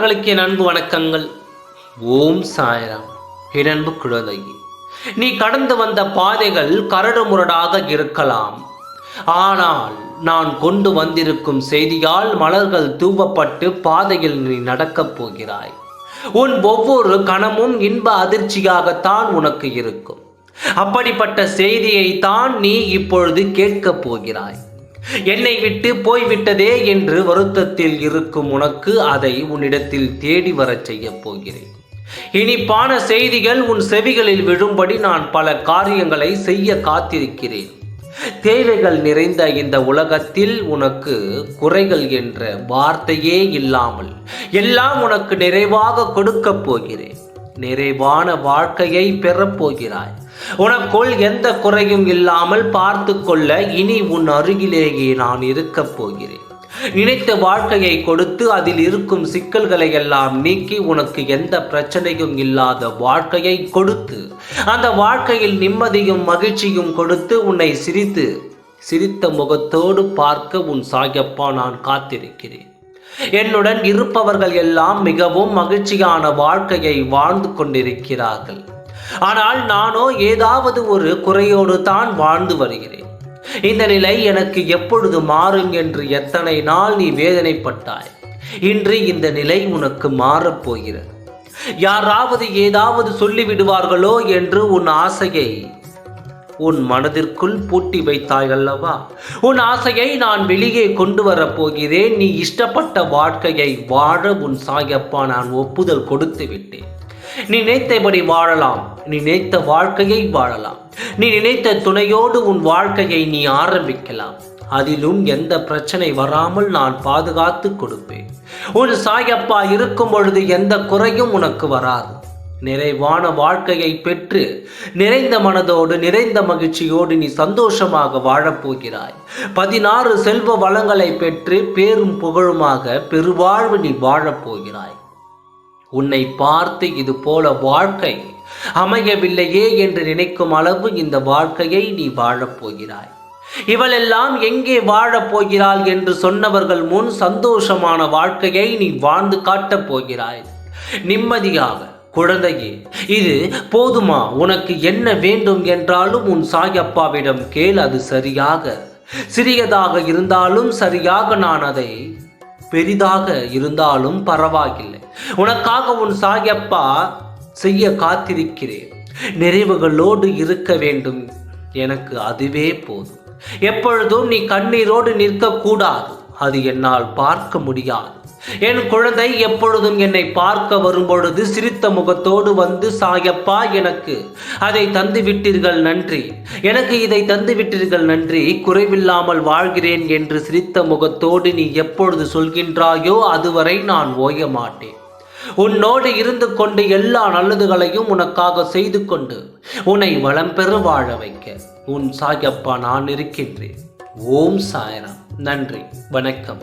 நண்பர்களுக்கு என் அன்பு வணக்கங்கள். ஓம் சாய்ராம். என் அன்பு குழந்தையே, நீ கடந்து வந்த பாதைகள் கரடு முரடாக இருக்கலாம். ஆனால் நான் கொண்டு வந்திருக்கும் செய்தியால் மலர்கள் தூவப்பட்டு பாதையில் நீ நடக்கப் போகிறாய். உன் ஒவ்வொரு கணமும் இன்ப அதிர்ச்சியாகத்தான் உனக்கு இருக்கும். அப்படிப்பட்ட செய்தியை தான் நீ இப்பொழுது கேட்கப் போகிறாய். என்னை விட்டு போய்விட்டதே என்று வருத்தத்தில் இருக்கும் உனக்கு அதை உன்னிடத்தில் தேடி வரச் செய்ய போகிறேன். இனிப்பான செய்திகள் உன் செவிகளில் விழும்படி நான் பல காரியங்களை செய்ய காத்திருக்கிறேன். தேவைகள் நிறைந்த இந்த உலகத்தில் உனக்கு குறைகள் என்ற வார்த்தையே இல்லாமல் எல்லாம் உனக்கு நிறைவாக கொடுக்கப் போகிறேன். நிறைவான வாழ்க்கையை பெறப்போகிறாய். உனக்குள் எந்த குறையும் இல்லாமல் பார்த்து கொள்ள இனி உன் அருகிலேயே நான் இருக்கப் போகிறேன். நினைத்த வாழ்க்கையை கொடுத்து அதில் இருக்கும் சிக்கல்களை எல்லாம் நீக்கி உனக்கு எந்த பிரச்சனையும் இல்லாத வாழ்க்கையை கொடுத்து அந்த வாழ்க்கையில் நிம்மதியும் மகிழ்ச்சியும் கொடுத்து உன்னை சிரித்த முகத்தோடு பார்க்க உன் சாயப்பா நான் காத்திருக்கிறேன். என்னுடன் இருப்பவர்கள் எல்லாம் மிகவும் மகிழ்ச்சியான வாழ்க்கையை வாழ்ந்து கொண்டிருக்கிறார்கள். ஆனால் நானோ ஏதாவது ஒரு குறையோடு தான் வாழ்ந்து வருகிறேன். இந்த நிலை எனக்கு எப்பொழுது மாறும் என்று எத்தனை நாள் நீ வேதனைப்பட்டாய். இன்று இந்த நிலை உனக்கு மாறப்போகிறது. யாராவது ஏதாவது சொல்லிவிடுவார்களோ என்று உன் ஆசையை உன் மனதிற்குள் பூட்டி வைத்தாய் அல்லவா? உன் ஆசையை நான் வெளியே கொண்டு வரப்போகிறேன். நீ இஷ்டப்பட்ட வாழ்க்கையை வாழ உன் சாயப்பா நான் ஒப்புதல் கொடுத்து விட்டேன். நீ நினைத்தபடி வாழலாம். நீ நினைத்த வாழ்க்கையை வாழலாம். நீ நினைத்த துணையோடு உன் வாழ்க்கையை நீ ஆரம்பிக்கலாம். அதிலும் எந்த பிரச்சனை வராமல் நான் பாதுகாத்து கொடுப்பேன். உன் சாயப்பா இருக்கும் பொழுது எந்த குறையும் உனக்கு வராது. நிறைவான வாழ்க்கையை பெற்று நிறைந்த மனதோடு நிறைந்த மகிழ்ச்சியோடு நீ சந்தோஷமாக வாழப்போகிறாய். 16 செல்வ வளங்களை பெற்று பேரும் புகழுமாக பெருவாழ்வு நீ வாழப்போகிறாய். உன்னை பார்த்து இது போல வாழ்க்கை அமையவில்லையே என்று நினைக்கும் அளவு இந்த வாழ்க்கையை நீ வாழப்போகிறாய். இவளெல்லாம் எங்கே வாழப்போகிறாள் என்று சொன்னவர்கள் முன் சந்தோஷமான வாழ்க்கையை நீ வாழ்ந்து காட்டப் போகிறாய். நிம்மதியாக. குழந்தையே, இது போதுமா? உனக்கு என்ன வேண்டும் என்றாலும் உன் சாயப்பாவிடம் கேள். அது சிறியதாக இருந்தாலும் சரியாக நான் அதை பெரிதாக இருந்தாலும் பரவாயில்லை. உனக்காக உன் சாயப்பா செய்ய காத்திருக்கிறேன். நிறைவுகளோடு இருக்க வேண்டும். எனக்கு அதுவே போதும். எப்பொழுதும் நீ கண்ணீரோடு நிற்கக்கூடாது. அது என்னால் பார்க்க முடியாது. என் குழந்தை எப்பொழுதும் என்னை பார்க்க வரும்பொழுது சிரித்த முகத்தோடு வந்து, சாயப்பா எனக்கு அதை தந்து விட்டீர்கள் நன்றி, எனக்கு இதை தந்து விட்டீர்கள் நன்றி, குறைவில்லாமல் வாழ்கிறேன் என்று சிரித்த முகத்தோடு நீ எப்பொழுது சொல்கின்றாயோ அதுவரை நான் ஓய மாட்டேன். உன்னோடு இருந்து கொண்டு எல்லா நல்லதுகளையும் உனக்காக செய்து கொண்டு உன்னை வளம் பெற வாழ வைக்க உன் சாயப்பா நான் இருக்கின்றேன். ஓம் சாய்ராம். நன்றி, வணக்கம்.